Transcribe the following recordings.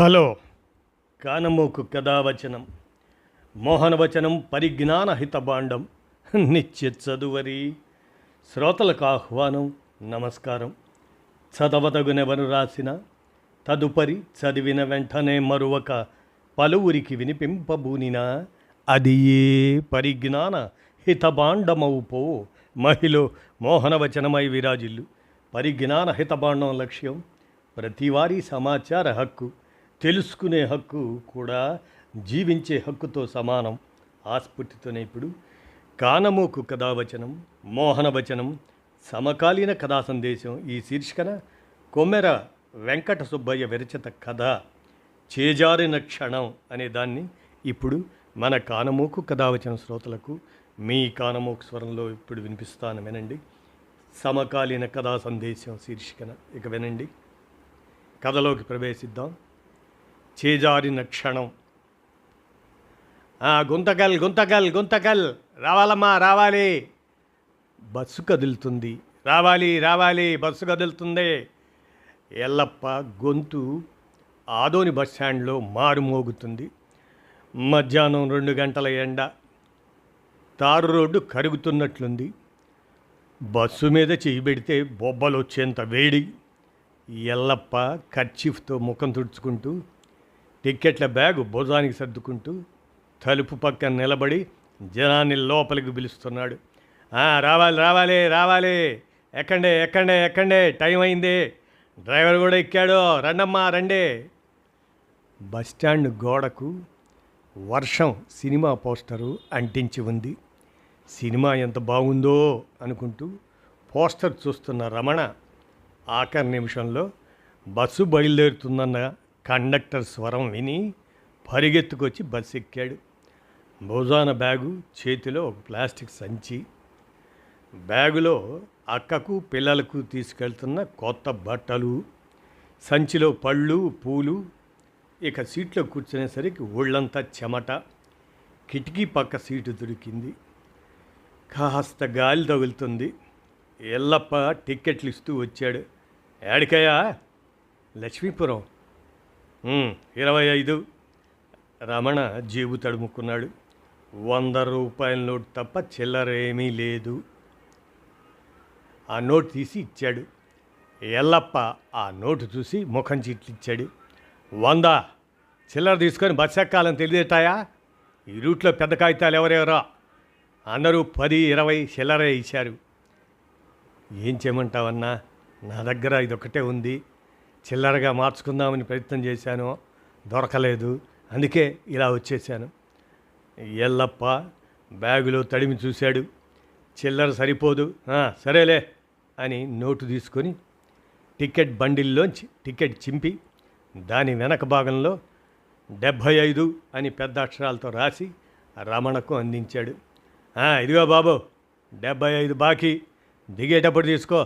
Hello కానమోకు కథావచనం మోహనవచనం పరిజ్ఞాన హితభాండం నిత్య చదువరి శ్రోతలకు ఆహ్వానం నమస్కారం. చదవదగునెవరు రాసిన తదుపరి చదివిన వెంటనే మరొక పలువురికి వినిపింపబూనినా అది ఏ పరిజ్ఞాన హితభాండమవుపో మహిళ మోహనవచనమై విరాజిల్లు. పరిజ్ఞాన హితభాండం లక్ష్యం ప్రతివారీ సమాచార హక్కు, తెలుసుకునే హక్కు కూడా జీవించే హక్కుతో సమానం. ఆస్ఫూర్తితోనే ఇప్పుడు కానమోకు కథావచనం మోహనవచనం సమకాలీన కథా సందేశం ఈ శీర్షికన కొమ్మెర వెంకట సుబ్బయ్య విరచిత కథ చేజారిన క్షణం అనే దాన్ని ఇప్పుడు మన కానమోకు కథావచన శ్రోతలకు మీ కానమోకు స్వరంలో ఇప్పుడు వినిపిస్తాను, వినండి. సమకాలీన కథా సందేశం శీర్షికన ఇక వినండి. కథలోకి ప్రవేశిద్దాం. చేజారిన క్షణం. గుంతకల్ గుంతకల్ గుంతకల్, రావాలమ్మా రావాలి, బస్సు కదులుతుంది, రావాలి రావాలి, బస్సు కదులుతుంది. ఎల్లప్ప గొంతు ఆదోని బస్టాండ్లో మారుమోగుతుంది. మధ్యాహ్నం 2 గంటల ఎండ, తారు రోడ్డు కరుగుతున్నట్లుంది. బస్సు మీద చేయి పెడితే బొబ్బలు వచ్చేంత వేడి. ఎల్లప్ప కర్చీఫ్తో ముఖం తుడుచుకుంటూ టిక్కెట్ల బ్యాగు భుజానికి సర్దుకుంటూ తలుపు పక్కన నిలబడి జనాన్ని లోపలికి పిలుస్తున్నాడు. రావాలి రావాలి రావాలి, ఎక్కండే ఎక్కండే ఎక్కండే, టైం అయింది, డ్రైవర్ కూడా ఎక్కాడు, రండమ్మా రండి. బస్టాండ్ గోడకు వర్షం సినిమా పోస్టరు అంటించి ఉంది. సినిమా ఎంత బాగుందో అనుకుంటూ పోస్టర్ చూస్తున్న రమణ ఆఖరి నిమిషంలో బస్సు బయలుదేరుతుందన్న కండక్టర్ స్వరం విని పరిగెత్తుకొచ్చి బస్సు ఎక్కాడు. భుజాన బ్యాగు, చేతిలో ఒక ప్లాస్టిక్ సంచి. బ్యాగులో అక్కకు పిల్లలకు తీసుకెళ్తున్న కొత్త బట్టలు, సంచిలో పళ్ళు పూలు. ఇక సీట్లో కూర్చునేసరికి ఒళ్ళంతా చెమట. కిటికీ పక్క సీటు దొరికింది, కాస్త గాలి తగులుతుంది. ఎల్లప్ప టిక్కెట్లు ఇస్తూ వచ్చాడు. ఏడికయ్యా? లక్ష్మీపురం. 25. రమణ జేబు తడుముకున్నాడు. 100 రూపాయల నోటు తప్ప చిల్లరేమీ లేదు. ఆ నోటు తీసి ఇచ్చాడు. ఎల్లప్ప ఆ నోటు చూసి ముఖం చిట్లిచ్చాడు. 100 చిల్లర తీసుకొని బస్సు ఎక్కాలని తెలియటాయా? ఈ రూట్లో పెద్ద కాగితాలు ఎవరెవరో అందరూ 10, 20 చిల్లరే ఇచ్చారు. ఏం చేయమంటావన్నా, నా దగ్గర ఇదొక్కటే ఉంది, చిల్లరగా మార్చుకుందామని ప్రయత్నం చేశాను, దొరకలేదు, అందుకే ఇలా వచ్చేసాను. ఎల్లప్ప బ్యాగులో తడిమి చూశాడు. చిల్లర సరిపోదు. సరేలే అని నోటు తీసుకొని టికెట్ బండిల్లోంచి టికెట్ చింపి దాని వెనక భాగంలో 75 అని పెద్ద అక్షరాలతో రాసి రమణకు అందించాడు. ఇదిగో బాబు, 75 బాకీ, దిగేటప్పుడు తీసుకో.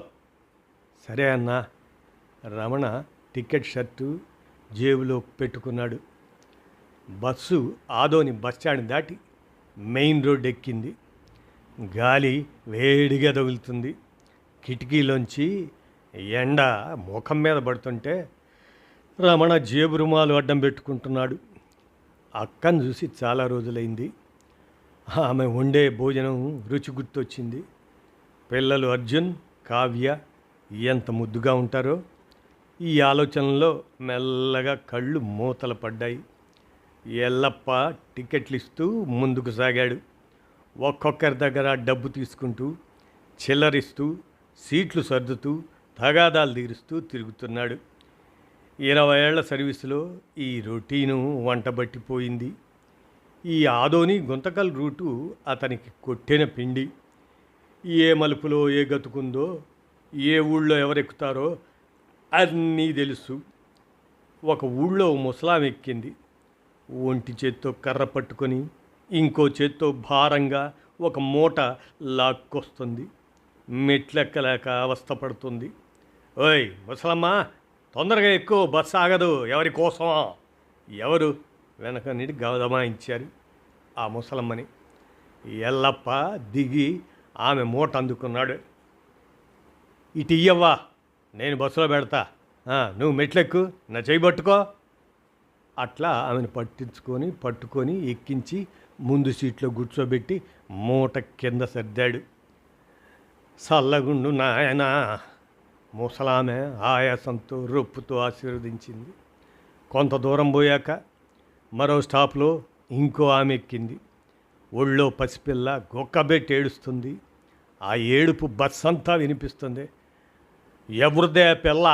సరే అన్నా. రమణ టికెట్ షర్టు జేబులో పెట్టుకున్నాడు. బస్సు ఆదోని బస్టాండ్ దాటి మెయిన్ రోడ్డు ఎక్కింది. గాలి వేడిగా తగులుతుంది. కిటికీలోంచి ఎండ ముఖం మీద పడుతుంటే రమణ జేబు రుమాలు అడ్డం పెట్టుకుంటున్నాడు. అక్కను చూసి చాలా రోజులైంది. ఆమె వండే భోజనం రుచి గుర్తొచ్చింది. పిల్లలు అర్జున్, కావ్య ఎంత ముద్దుగా ఉంటారో. ఈ ఆలోచనలో మెల్లగా కళ్ళు మూతలు పడ్డాయి. ఎల్లప్ప టికెట్లు ఇస్తూ ముందుకు సాగాడు. ఒక్కొక్కరి దగ్గర డబ్బు తీసుకుంటూ, చిల్లరిస్తూ, సీట్లు సర్దుతూ, తగాదాలు తీరుస్తూ తిరుగుతున్నాడు. 20 ఏళ్ల సర్వీసులో ఈ రొటీను వంటబట్టిపోయింది. ఈ ఆదోని గుంతకల్ రూటు అతనికి కొట్టిన పిండి. ఏ మలుపులో ఏ గతుకుందో, ఏ ఊళ్ళో ఎవరెక్కుతారో అన్నీ తెలుసు. ఒక ఊళ్ళో ముసలాం ఎక్కింది. ఒంటి చేత్తో కర్ర పట్టుకొని ఇంకో చేత్తో భారంగా ఒక మూట లాక్కొస్తుంది. మెట్లెక్కలేక అవస్థపడుతుంది. ఓయ్ ముసలమ్మ, తొందరగా ఎక్కువ, బస్సు ఆగదు, ఎవరి కోసమా? ఎవరు? వెనక నుండి గదమాయించారు ఆ ముసలమ్మని. ఎల్లప్ప దిగి ఆమె మూట అందుకున్నాడు. ఇటు ఇయ్యవ్వా, నేను బస్సులో పెడతా, నువ్వు మెట్లెక్కు, నా చేయి పట్టుకో. అట్లా ఆమెను పట్టుకొని ఎక్కించి ముందు సీట్లో కూర్చోబెట్టి మూట కింద సర్దాడు. సల్లగుండు నాయనా, ముసలామె ఆయాసంతో రొప్పుతో ఆశీర్వదించింది. కొంత దూరం పోయాక మరో స్టాప్లో ఇంకో ఆమె ఎక్కింది. ఒళ్ళో పసిపిల్ల గొక్కబెట్టి ఏడుస్తుంది. ఆ ఏడుపు బస్సంతా వినిపిస్తుంది. ఎవరిదే పిల్ల,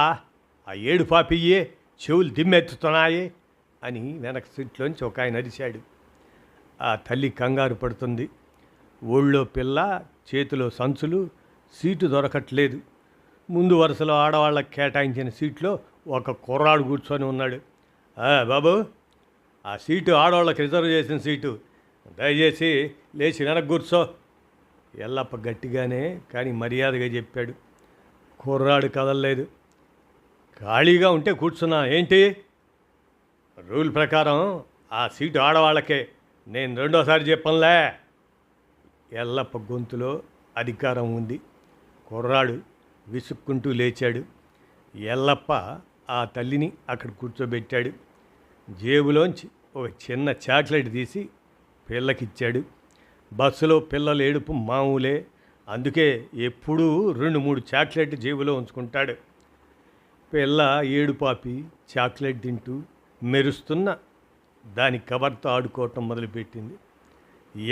ఆ ఏడు పాపియ్యే, చెవులు దిమ్మెత్తుతున్నాయే అని వెనక సీట్లోంచి ఒక ఆయన అరిశాడు. ఆ తల్లి కంగారు పడుతుంది. ఒళ్ళో పిల్ల, చేతిలో సంచులు, సీటు దొరకట్లేదు. ముందు వరుసలో ఆడవాళ్ళకి కేటాయించిన సీట్లో ఒక కుర్రాడు కూర్చొని ఉన్నాడు. బాబు, ఆ సీటు ఆడవాళ్ళకి రిజర్వ్ చేసిన సీటు, దయచేసి లేచి వెనక్కి కూర్చో. ఎల్లప్ప గట్టిగానే కానీ మర్యాదగా చెప్పాడు. కుర్రాడు కదలలేదు. ఖాళీగా ఉంటే కూర్చున్నా ఏంటి? రూల్ ప్రకారం ఆ సీటు ఆడవాళ్ళకే, నేను రెండోసారి చెప్పంలే. ఎల్లప్ప గొంతులో అధికారం ఉంది. కుర్రాడు విసుక్కుంటూ లేచాడు. ఎల్లప్ప ఆ తల్లిని అక్కడ కూర్చోబెట్టాడు. జేబులోంచి ఒక చిన్న చాక్లెట్ తీసి పిల్లకిచ్చాడు. బస్సులో పిల్లల ఏడుపు మామూలే, అందుకే ఎప్పుడూ 2-3 చాక్లెట్ జేబులో ఉంచుకుంటాడు. పిల్ల ఏడుపాపి చాక్లెట్ తింటూ మెరుస్తున్న దాని కవర్తో ఆడుకోవటం మొదలుపెట్టింది.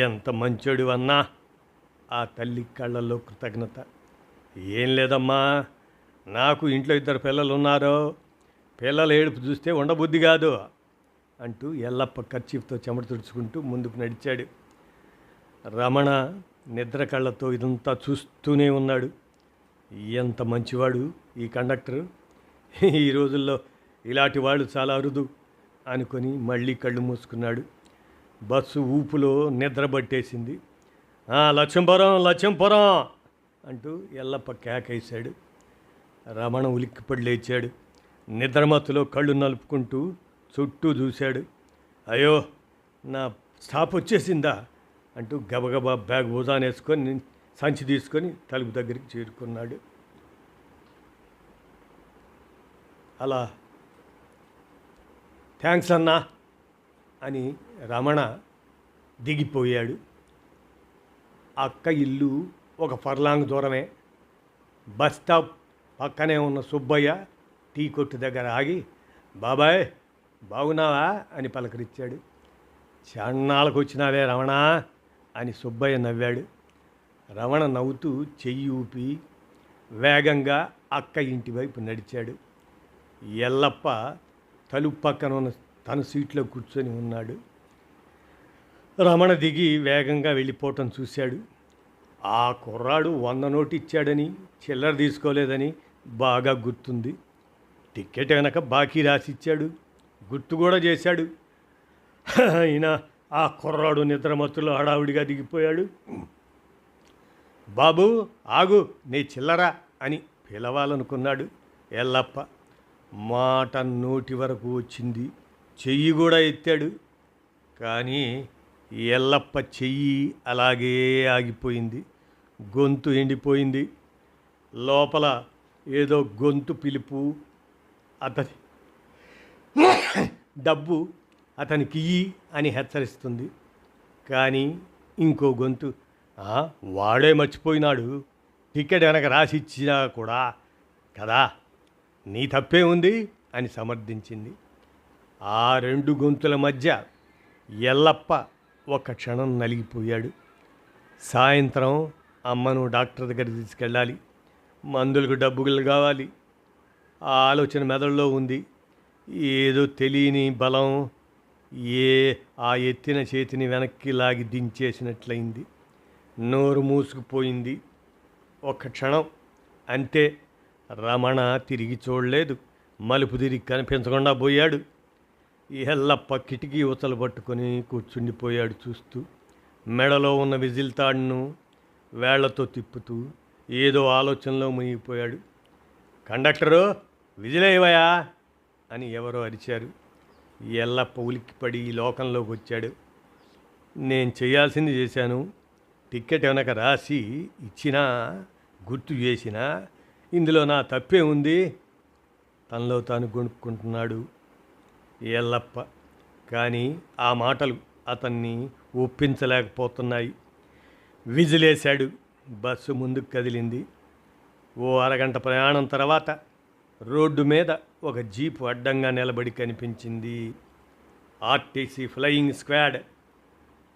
ఎంత మంచోడు అన్నా! ఆ తల్లి కళ్ళల్లో కృతజ్ఞత. ఏం లేదమ్మా, నాకు ఇంట్లో 2 పిల్లలు ఉన్నారో, పిల్లల ఏడుపు చూస్తే ఉండబుద్ధి కాదు అంటూ ఎల్లప్ప కర్చీఫ్తో చెమట తుడుచుకుంటూ ముందుకు నడిచాడు. రమణ నిద్ర కళ్ళతో ఇదంతా చూస్తూనే ఉన్నాడు. ఎంత మంచివాడు ఈ కండక్టరు, ఈ రోజుల్లో ఇలాంటి వాళ్ళు చాలా అరుదు అనుకొని మళ్ళీ కళ్ళు మూసుకున్నాడు. బస్సు ఊపులో నిద్ర పట్టేసింది. లక్ష్మీపురం అంటూ ఎల్లప్ప కేకేశాడు. రమణ ఉలిక్కిపడి లేచాడు. నిద్రమత్తులో కళ్ళు నలుపుకుంటూ చుట్టూ చూశాడు. అయ్యో, నా స్టాప్ వచ్చేసిందా అంటూ గబగబా బ్యాగ్ భుజానేసుకొని సంచి తీసుకొని తలుపు దగ్గరికి చేరుకున్నాడు. అలా థ్యాంక్స్ అన్నా అని రమణ దిగిపోయాడు. అక్క ఇల్లు ఒక ఫర్లాంగ్ దూరమే. బస్ స్టాప్ పక్కనే ఉన్న సుబ్బయ్య టీ కొట్టు దగ్గర ఆగి, బాబాయ్ బాగున్నావా అని పలకరించాడు. చాన్నాళ్ళకు వచ్చినావే రమణ అని సుబ్బయ్య నవ్వాడు. రమణ నవ్వుతూ చెయ్యి ఊపి వేగంగా అక్క ఇంటి వైపు నడిచాడు. ఎల్లప్ప తలుపు పక్కన ఉన్న తన సీట్లో కూర్చొని ఉన్నాడు. రమణ దిగి వేగంగా వెళ్ళిపోవటం చూశాడు. ఆ కుర్రాడు 100 నోటు ఇచ్చాడని, చిల్లర తీసుకోలేదని బాగా గుర్తుంది. టికెట్ వెనక బాకీ రాసిచ్చాడు, గుర్తు కూడా చేశాడు. అయినా ఆ కుర్రాడు నిద్రమత్తులో హడావుడిగా దిగిపోయాడు. బాబు ఆగు, నీ చిల్లరా అని పిలవాలనుకున్నాడు ఎల్లప్ప. మాట నోటి వరకు వచ్చింది, చెయ్యి కూడా ఎత్తాడు. కానీ ఎల్లప్ప చెయ్యి అలాగే ఆగిపోయింది. గొంతు ఎండిపోయింది. లోపల ఏదో గొంతు పిలుపు, అతని డబ్బు అతనికి ఇయ్యి అని హెచ్చరిస్తుంది. కానీ ఇంకో గొంతు, వాడే మర్చిపోయినాడు, టికెట్ వెనక రాసిచ్చినా కూడా కదా, నీ తప్పే ఉంది అని సమర్థించింది. ఆ 2 గొంతుల మధ్య ఎల్లప్ప ఒక క్షణం నలిగిపోయాడు. సాయంత్రం అమ్మను డాక్టర్ దగ్గర తీసుకెళ్ళాలి, మందులకు డబ్బులు కావాలి. ఆ ఆలోచన మెదడులో ఉంది. ఏదో తెలియని బలం ఆ ఎత్తిన చేతిని వెనక్కి లాగి దించేసినట్లయింది. నోరు మూసుకుపోయింది. ఒక్క క్షణం అంతే. రమణ తిరిగి చూడలేదు. మలుపు తిరిగి కనిపించకుండా పోయాడు. ఎల్లప్ప కిటికీ ఊసలు పట్టుకొని కూర్చుండిపోయాడు చూస్తూ. మెడలో ఉన్న విజిల్ తాడును వేళ్లతో తిప్పుతూ ఏదో ఆలోచనలో మునిగిపోయాడు. కండక్టరు, విజిలేవయా అని ఎవరో అరిచారు. ఎల్లప్ప ఉలిక్కిపడి ఈ లోకంలోకి వచ్చాడు. నేను చేయాల్సింది చేశాను. టికెట్ వెనక రాసి ఇచ్చినా, గుర్తు చేసినా ఇందులో నా తప్పే ఉంది. తనలో తాను గొణుక్కుంటున్నాడు ఎల్లప్ప. కానీ ఆ మాటలు అతన్ని ఒప్పించలేకపోతున్నాయి. విజిలేశాడు. బస్సు ముందుకు కదిలింది. ఓ అరగంట ప్రయాణం తర్వాత రోడ్డు మీద ఒక జీపు అడ్డంగా నిలబడి కనిపించింది. RTC flying squad.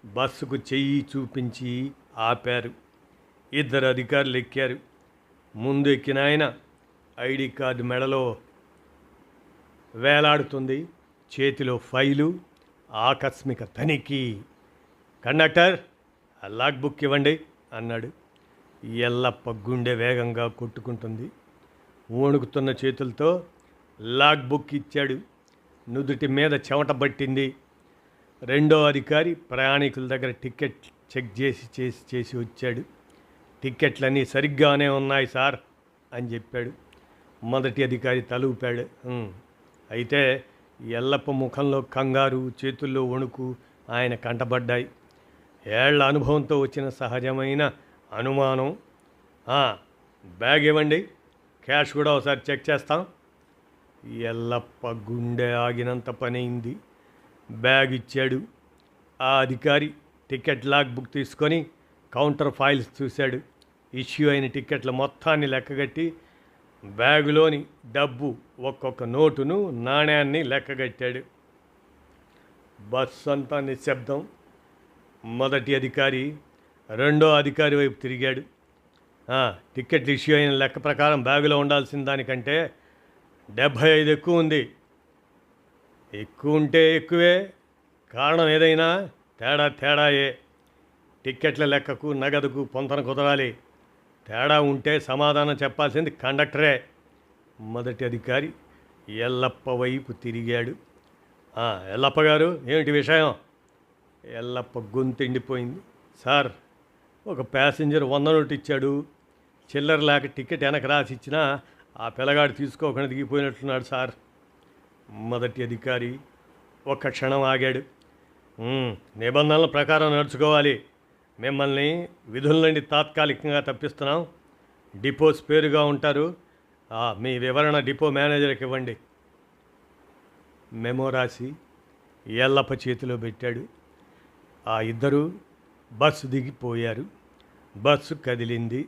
బస్సుకు చెయ్యి చూపించి ఆపారు. 2 అధికారులు ఎక్కారు. ముందు ఎక్కిన ఆయన ఐడి కార్డు మెడలో వేలాడుతుంది. చేతిలో ఫైలు. ఆకస్మిక తనిఖీ. కండక్టర్, ఆ లాగ్ బుక్ ఇవ్వండి అన్నాడు. ఎల్లప్ప గుండె వేగంగా కొట్టుకుంటుంది. వణుకుతున్న చేతులతో లాగ్ బుక్ ఇచ్చాడు. నుదుటి మీద చెమట పట్టింది. రెండో అధికారి ప్రయాణికుల దగ్గర టికెట్ చెక్ చేసి వచ్చాడు. టిక్కెట్లన్నీ సరిగ్గానే ఉన్నాయి సార్ అని చెప్పాడు. మొదటి అధికారి తల ఊపాడు. అయితే ఎల్లప్ప ముఖంలో కంగారు, చేతుల్లో వణుకు ఆయన కంటపడ్డాయి. ఏళ్ల అనుభవంతో వచ్చిన సహజమైన అనుమానం. బ్యాగ్ ఇవ్వండి, క్యాష్ కూడా ఒకసారి చెక్ చేస్తాం. ఎల్లప్ప గుండె ఆగినంత పనైంది. బ్యాగ్ ఇచ్చాడు. ఆ అధికారి టికెట్ లాగ్ బుక్ తీసుకొని కౌంటర్ ఫైల్స్ చూశాడు. ఇష్యూ అయిన టిక్కెట్ల మొత్తాన్ని లెక్కగట్టి బ్యాగులోని డబ్బు, ఒక్కొక్క నోటును, నాణ్యాన్ని లెక్కగట్టాడు. బస్సు అంతా నిశ్శబ్దం. మొదటి అధికారి రెండో అధికారి వైపు తిరిగాడు. టిక్కెట్లు ఇష్యూ అయిన లెక్క ప్రకారం బ్యాగులో ఉండాల్సిన దానికంటే 75 ఎక్కువ ఉంది. ఎక్కువ ఉంటే ఎక్కువే, కారణం ఏదైనా తేడాయే. టిక్కెట్ల లెక్కకు నగదుకు పొంతన కుదరాలి. తేడా ఉంటే సమాధానం చెప్పాల్సింది కండక్టరే. మొదటి అధికారి ఎల్లప్ప వైపు తిరిగాడు. ఎల్లప్ప గారు, ఏమిటి విషయం? ఎల్లప్ప గొంతెండిపోయింది. సార్, ఒక ప్యాసింజర్ 100 నోటు ఇచ్చాడు. చిల్లర లేక టికెట్ వెనక రాసి ఇచ్చినా ఆ పిల్లగాడు తీసుకోకుండా దిగిపోయినట్లున్నాడు సార్. మొదటి అధికారి ఒక్క క్షణం ఆగాడు. నిబంధనల ప్రకారం నడుచుకోవాలి. మిమ్మల్ని విధుల నుండి తాత్కాలికంగా తప్పిస్తున్నాం. డిపో స్పేరుగా ఉంటారు. మీ వివరణ డిపో మేనేజర్కి ఇవ్వండి. మెమో రాసి ఎల్లప్ప చేతిలో పెట్టాడు. ఆ ఇద్దరు బస్సు దిగిపోయారు. బస్సు కదిలింది.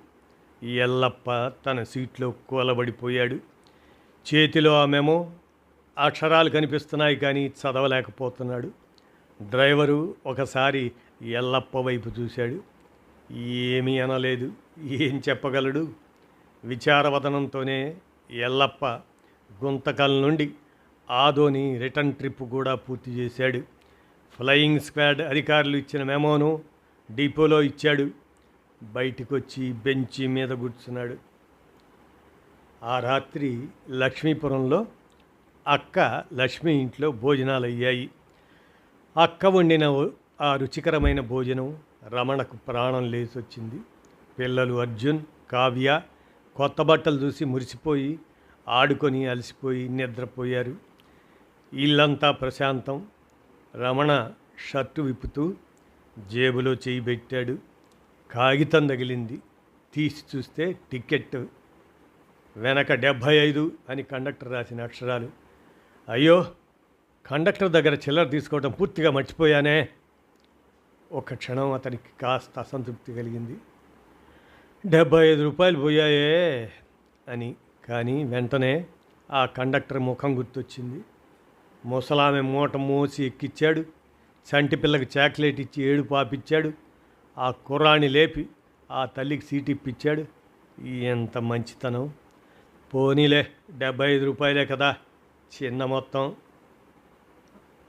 ఎల్లప్ప తన సీట్లో కూలబడిపోయాడు. చేతిలో ఆ మెమో. అక్షరాలు కనిపిస్తున్నాయి కానీ చదవలేకపోతున్నాడు. డ్రైవరు ఒకసారి ఎల్లప్ప వైపు చూశాడు. ఏమీ అనలేదు. ఏం చెప్పగలడు? విచారవదనంతోనే ఎల్లప్ప గుంతకల్ నుండి ఆదోని రిటర్న్ ట్రిప్ కూడా పూర్తి చేశాడు. ఫ్లయింగ్ స్క్వాడ్ అధికారులు ఇచ్చిన మెమోను డిపోలో ఇచ్చాడు. బయటికి వచ్చి బెంచి మీద కూర్చున్నాడు. ఆ రాత్రి లక్ష్మీపురంలో అక్క లక్ష్మి ఇంట్లో భోజనాలు అయ్యాయి. అక్క వండిన ఆ రుచికరమైన భోజనం రమణకు ప్రాణం లేచొచ్చింది. పిల్లలు అర్జున్, కావ్య కొత్త బట్టలు చూసి మురిసిపోయి ఆడుకొని అలసిపోయి నిద్రపోయారు. ఇల్లంతా ప్రశాంతం. రమణ షర్టు విప్పుతూ జేబులో చేయి పెట్టాడు. కాగితం తగిలింది. తీసి చూస్తే టికెట్ వెనక 75 అని కండక్టర్ రాసిన అక్షరాలు. అయ్యో, కండక్టర్ దగ్గర చిల్లర తీసుకోవడం పూర్తిగా మర్చిపోయానే. ఒక క్షణం అతనికి కాస్త అసంతృప్తి కలిగింది. 75 రూపాయలు పోయాయే అని. కానీ వెంటనే ఆ కండక్టర్ ముఖం గుర్తొచ్చింది. ముసలామె మూట మోసి ఎక్కిచ్చాడు. చంటి పిల్లకి చాక్లెట్ ఇచ్చి ఏడు పాపిచ్చాడు. ఆ కుర్రాన్ని లేపి ఆ తల్లికి సీట్ ఇప్పించాడు. ఎంత మంచితనం. పోనీలే, 75 రూపాయలే కదా, చిన్న మొత్తం.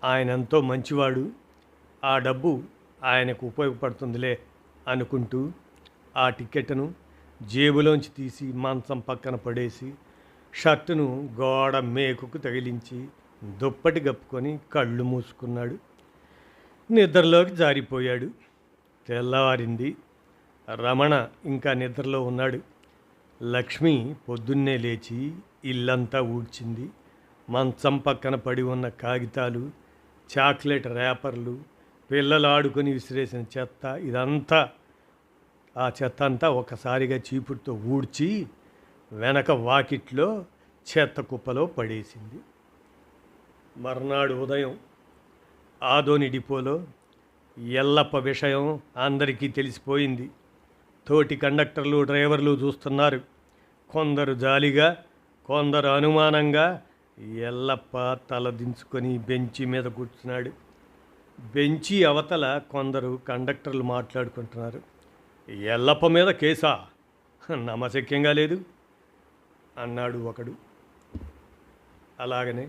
ఆయన ఎంతో మంచివాడు. ఆ డబ్బు ఆయనకు ఉపయోగపడుతుందిలే అనుకుంటూ ఆ టికెట్ను జేబులోంచి తీసి మంచం పక్కన పడేసి షర్టును గోడ మేకుకు తగిలించి దుప్పటి కప్పుకొని కళ్ళు మూసుకున్నాడు. నిద్రలోకి జారిపోయాడు. తెల్లవారింది. రమణ ఇంకా నిద్రలో ఉన్నాడు. లక్ష్మి పొద్దున్నే లేచి ఇల్లంతా ఊడ్చింది. మంచం పక్కన పడి ఉన్న కాగితాలు, చాక్లెట్ ర్యాపర్లు, పిల్లలు ఆడుకొని విసిరేసిన చెత్త, ఇదంతా ఆ చెత్త అంతా ఒకసారిగా చీపురుతో ఊడ్చి వెనక వాకిట్లో చెత్త కుప్పలో పడేసింది. మర్నాడు ఉదయం ఆదోని డిపోలో ఎల్లప్ప విషయం అందరికీ తెలిసిపోయింది. తోటి కండక్టర్లు డ్రైవర్లు చూస్తున్నారు. కొందరు జాలిగా, కొందరు అనుమానంగా. ఎల్లప్ప తల దించుకొని బెంచి మీద కూర్చున్నాడు. బెంచి అవతల కొందరు కండక్టర్లు మాట్లాడుకుంటున్నారు. ఎల్లప్ప మీద కేసా? నమ్మశక్యంగా లేదు అన్నాడు ఒకడు. అలాగనే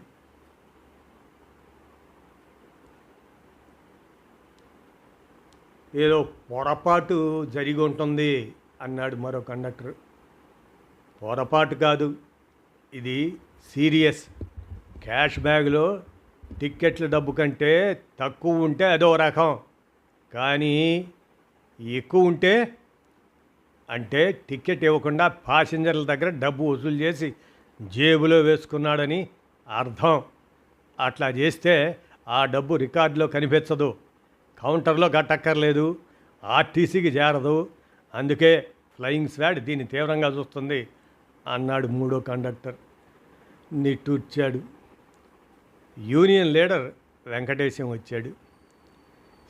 ఏదో పొరపాటు జరిగి ఉంటుంది అన్నాడు మరో కండక్టర్. పొరపాటు కాదు, ఇది సీరియస్. క్యాష్ బ్యాగ్లో టిక్కెట్ల డబ్బు కంటే తక్కువ ఉంటే అదో రకం, కానీ ఎక్కువ ఉంటే అంటే టిక్కెట్ ఇవ్వకుండా ప్యాసింజర్ల దగ్గర డబ్బు వసూలు చేసి జేబులో వేసుకున్నాడని అర్థం. అట్లా చేస్తే ఆ డబ్బు రికార్డులో కనిపించదు, కౌంటర్లో కట్టక్కర్లేదు, ఆర్టీసీకి చేరదు. అందుకే ఫ్లయింగ్ స్క్వాడ్ దీన్ని తీవ్రంగా చూస్తుంది అన్నాడు మూడో కండక్టర్. నిట్టూర్చాడు. యూనియన్ లీడర్ వెంకటేశం వచ్చాడు.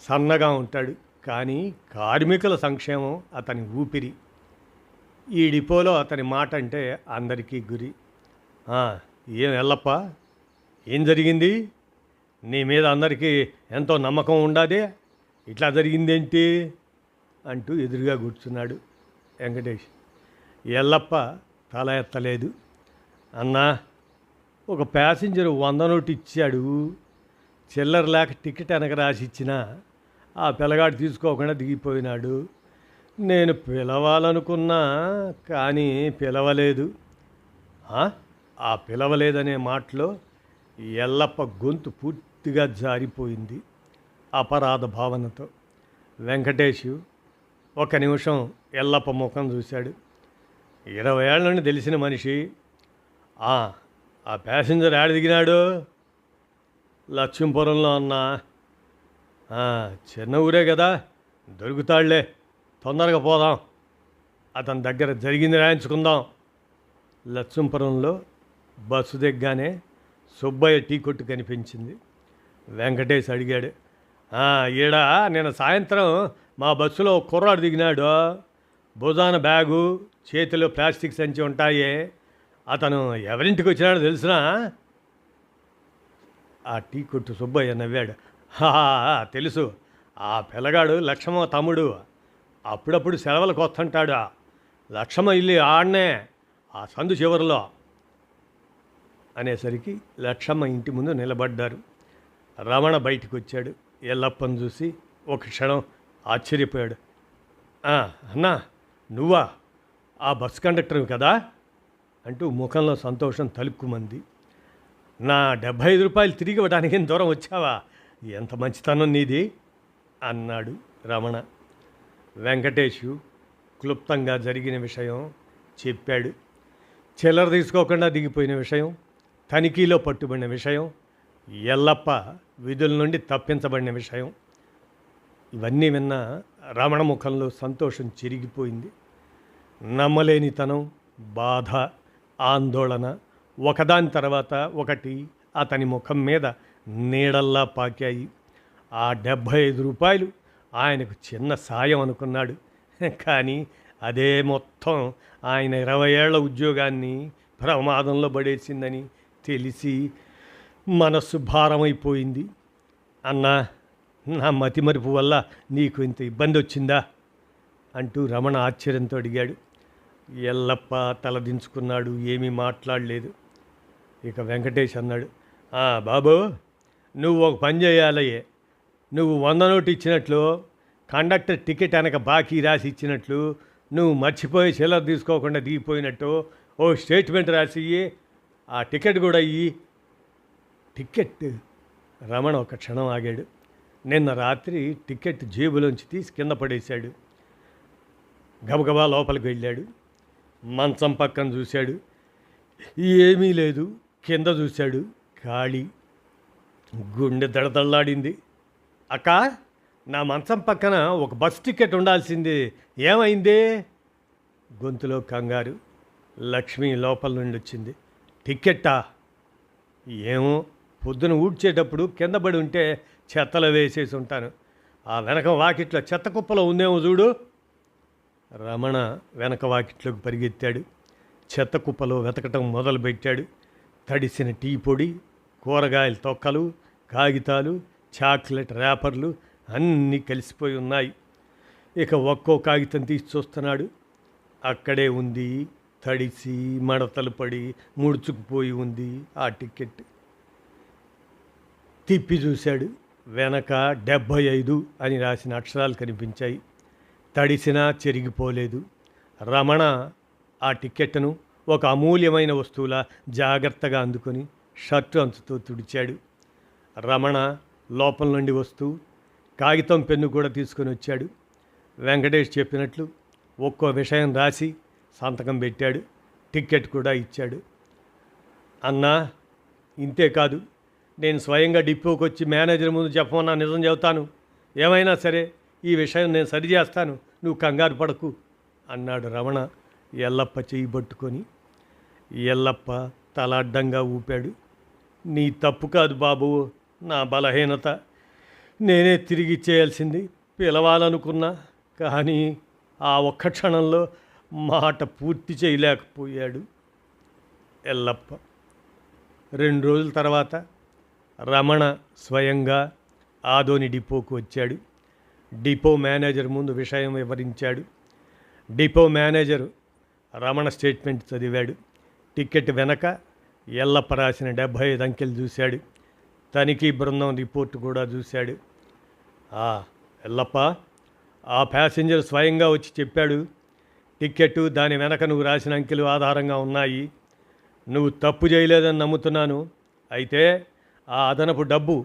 సన్నగా ఉంటాడు, కానీ కార్మికుల సంక్షేమం అతని ఊపిరి. ఈ డిపోలో అతని మాట అంటే అందరికీ గురి. ఏం ఎల్లప్ప, ఏం జరిగింది? నీ మీద అందరికీ ఎంతో నమ్మకం ఉండాదే, ఇట్లా జరిగిందేంటి అంటూ ఎదురుగా కూర్చున్నాడు వెంకటేష్. ఎల్లప్ప తల ఎత్తలేదు. అన్నా, ఒక ప్యాసింజర్ 100 నోటు ఇచ్చాడు. చిల్లర లేక టికెట్ వెనక రాసి ఇచ్చినా ఆ పిల్లగాడు తీసుకోకుండా దిగిపోయినాడు. నేను పిలవాలనుకున్నా కానీ పిలవలేదు. ఆ పిలవలేదనే మాటలో ఎల్లప్ప గొంతు పూర్తిగా జారిపోయింది అపరాధ భావనతో. వెంకటేష్ ఒక నిమిషం ఎల్లప్ప ముఖం చూశాడు. 20 ఏళ్ళ నుండి తెలిసిన మనిషి. ఆ ప్యాసింజర్ ఏడ దిగినాడు? లక్ష్మీపురంలో అన్నా. చిన్న ఊరే కదా, దొరుకుతాడులే, తొందరగా పోదాం, అతని దగ్గర జరిగింది రాయించుకుందాం. లక్ష్మీపురంలో బస్సు దిగ్గానే సుబ్బయ్య టీ కొట్టు కనిపించింది. వెంకటేష్ అడిగాడు, ఈడ నేను సాయంత్రం మా బస్సులో కుర్రాడు దిగినాడు. భుజాన బ్యాగు, చేతిలో ప్లాస్టిక్ సంచి ఉంటాయే. అతను ఎవరింటికి వచ్చినాడో తెలిసినా? ఆ టీ కొట్టు సుబ్బయ్య నవ్వాడు. తెలుసు, ఆ పిల్లగాడు లక్ష్మమ్మ తమ్ముడు. అప్పుడప్పుడు సెలవులకు వస్తుంటాడు. లక్ష్మమ్మ ఇల్లు ఆడనే, ఆ సందు చివరిలో అనేసరికి లక్ష్మమ్మ ఇంటి ముందు నిలబడ్డారు. రమణ బయటికి వచ్చాడు. ఎల్లప్పని చూసి ఒక క్షణం ఆశ్చర్యపోయాడు. అన్నా, నువ్వా? ఆ బస్ కండక్టర్వి కదా అంటూ ముఖంలో సంతోషం తలుక్కుమంది. నా 75 రూపాయలు తిరిగి ఇవ్వడానికి దూరం వచ్చావా? ఎంత మంచితనం నీది అన్నాడు రమణ. వెంకటేషు క్లుప్తంగా జరిగిన విషయం చెప్పాడు. చిల్లర తీసుకోకుండా దిగిపోయిన విషయం, తనిఖీలో పట్టుబడిన విషయం, ఎల్లప్ప విధుల నుండి తప్పించబడిన విషయం. ఇవన్నీ విన్న రమణ ముఖంలో సంతోషం చెరిగిపోయింది. నమ్మలేనితనం, బాధ, ఆందోళన ఒకదాని తర్వాత ఒకటి అతని ముఖం మీద నీడల్లా పాకాయి. ఆ 75 రూపాయలు ఆయనకు చిన్న సాయం అనుకున్నాడు, కానీ అదే మొత్తం ఆయన 20 ఏళ్ల ఉద్యోగాన్ని ప్రమాదంలో పడేసిందని తెలిసి మనస్సు భారమైపోయింది. అన్నా, నా మతిమరుపు వల్ల నీకు ఇంత ఇబ్బంది వచ్చిందా అంటూ రమణ ఆశ్చర్యంతో అడిగాడు. ఎల్లప్ప తలదించుకున్నాడు, ఏమీ మాట్లాడలేదు. ఇక వెంకటేష్ అన్నాడు, బాబు, నువ్వు ఒక పని చేయాలయ్యే. నువ్వు 100 నోటు ఇచ్చినట్లు, కండక్టర్ టికెట్ వెనక బాకీ రాసి ఇచ్చినట్లు, నువ్వు మర్చిపోయి చిల్లర తీసుకోకుండా దిగిపోయినట్టు ఓ స్టేట్మెంట్ రాసి ఇయ్యి. ఆ టికెట్ కూడా ఇయ్యి. టికెట్? రమణ ఒక క్షణం ఆగాడు. నిన్న రాత్రి టికెట్ జేబులోంచి తీసి కింద పడేశాడు. గబగబా లోపలికి వెళ్ళాడు. మంచం పక్కన చూశాడు, ఏమీ లేదు. కింద చూశాడు, ఖాళీ. గుండె దడదళ్ళాడింది. అక్క, నా మంచం పక్కన ఒక బస్ టికెట్ ఉండాల్సింది, ఏమైంది? గొంతులో కంగారు. లక్ష్మి లోపల నుండి వచ్చింది. టికెట్టా? ఏమో పొద్దున ఊడ్చేటప్పుడు కింద పడి ఉంటే చెత్తలో వేసేసి ఉంటాను. ఆ వెనక వాకిట్లో చెత్త కుప్పలో ఉందేమో చూడు. రమణ వెనక వాకిట్లోకి పరిగెత్తాడు. చెత్త కుప్పలో వెతకటం మొదలుపెట్టాడు. తడిసిన టీ పొడి, కూరగాయల తొక్కలు, కాగితాలు, చాక్లెట్ ర్యాపర్లు అన్నీ కలిసిపోయి ఉన్నాయి. ఇక ఒక్కో కాగితం తీసి చూస్తున్నాడు. అక్కడే ఉంది, తడిసి మడతలు పడి ముడుచుకుపోయి ఉంది ఆ టికెట్. తిప్పి చూశాడు. వెనక 75 అని రాసిన అక్షరాలు కనిపించాయి. తడిసినా చెరిగిపోలేదు. రమణ ఆ టిక్కెట్ను ఒక అమూల్యమైన వస్తువులా జాగ్రత్తగా అందుకొని షర్టు అంచుతో తుడిచాడు. రమణ లోపల నుండి వస్తూ కాగితం పెన్ను కూడా తీసుకొని వచ్చాడు. వెంకటేష్ చెప్పినట్లు ఒక్కో విషయం రాసి సంతకం పెట్టాడు. టిక్కెట్ కూడా ఇచ్చాడు. అన్నా, ఇంతేకాదు, నేను స్వయంగా డిపోకి వచ్చి మేనేజర్ ముందు చెప్పమన్నా నిజం చెబుతాను. ఏమైనా సరే ఈ విషయం నేను సరిచేస్తాను, నువ్వు కంగారు పడకు అన్నాడు రమణ ఎల్లప్ప చెయ్యి పట్టుకొని. ఎల్లప్ప తల అడ్డంగా ఊపాడు. నీ తప్పు కాదు బాబు, నా బలహీనత. నేనే తిరిగి ఇచ్చేయాల్సింది. పిలవాలనుకున్నా, కానీ ఆ ఒక్క క్షణంలో మాట పూర్తి చేయలేకపోయాడు ఎల్లప్ప. 2 రోజుల తర్వాత రమణ స్వయంగా ఆదోని డిపోకు వచ్చాడు. డిపో మేనేజర్ ముందు విషయం వివరించాడు. డిపో మేనేజరు రమణ స్టేట్మెంట్ చదివాడు. టికెట్ వెనక ఎల్లప్ప రాసిన 75 అంకెలు చూశాడు. తనిఖీ బృందం రిపోర్టు కూడా చూశాడు. ఎల్లప్ప, ఆ ప్యాసింజర్ స్వయంగా వచ్చి చెప్పాడు. టిక్కెట్టు, దాని వెనక నువ్వు రాసిన అంకెలు ఆధారంగా ఉన్నాయి. నువ్వు తప్పు చేయలేదని నమ్ముతున్నాను. అయితే ఆ అదనపు డబ్బు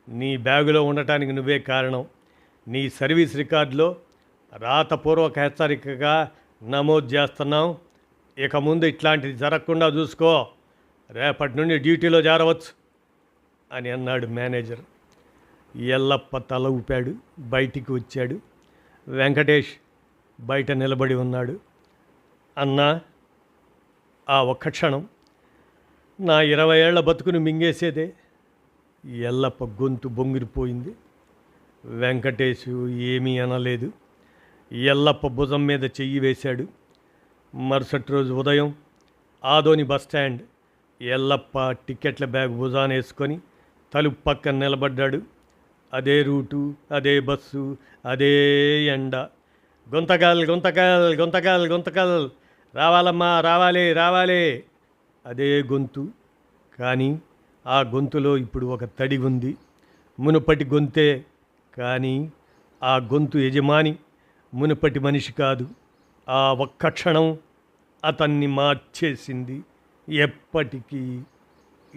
నీ బ్యాగులో ఉండటానికి నువ్వే కారణం. నీ సర్వీస్ రికార్డులో రాతపూర్వక హెచ్చరికగా నమోదు చేస్తున్నాం. ఇక ముందు ఇట్లాంటిది జరగకుండా చూసుకో. రేపటి నుండి డ్యూటీలో చేరవచ్చు అని అన్నాడు మేనేజర్. ఎల్లప్ప తల ఊపాడు. బయటికి వచ్చాడు. వెంకటేష్ బయట నిలబడి ఉన్నాడు. అన్నా, ఆ ఒక్క క్షణం నా 20 ఏళ్ల బతుకును మింగేసేదే. ఎల్లప్ప గొంతు బొంగిరిపోయింది. వెంకటేషు ఏమీ అనలేదు. ఎల్లప్ప భుజం మీద చెయ్యి వేశాడు. మరుసటి రోజు ఉదయం ఆదోని బస్టాండ్ ఎల్లప్ప టిక్కెట్ల బ్యాగ్ భుజాన వేసుకొని తలుపు పక్కన నిలబడ్డాడు. అదే రూటు, అదే బస్సు, అదే ఎండ. గుంతకల్ గుంతకల్ గుంతకల్ గుంతకల్, రావాలమ్మా, రావాలి రావాలి, అదే గొంతు. కానీ ఆ గొంతులో ఇప్పుడు ఒక తడి ఉంది. మునుపటి గొంతే, కానీ ఆ గొంతు యజమాని మునుపటి మనిషి కాదు. ఆ ఒక్క క్షణం అతన్ని మార్చేసింది ఎప్పటికీ.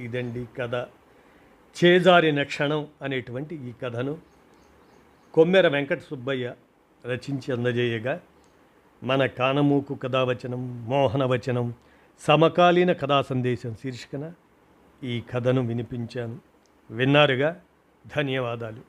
ఇదండి కథ. చేజారిన క్షణం అనేటువంటి ఈ కథను కొమ్మెర వెంకట సుబ్బయ్య రచించి అందజేయగా, మన కానమూకు కథావచనం, మోహనవచనం, సమకాలీన కథా సందేశం శీర్షికన ఈ కథను వినిపించాను. విన్నారుగా, ధన్యవాదాలు.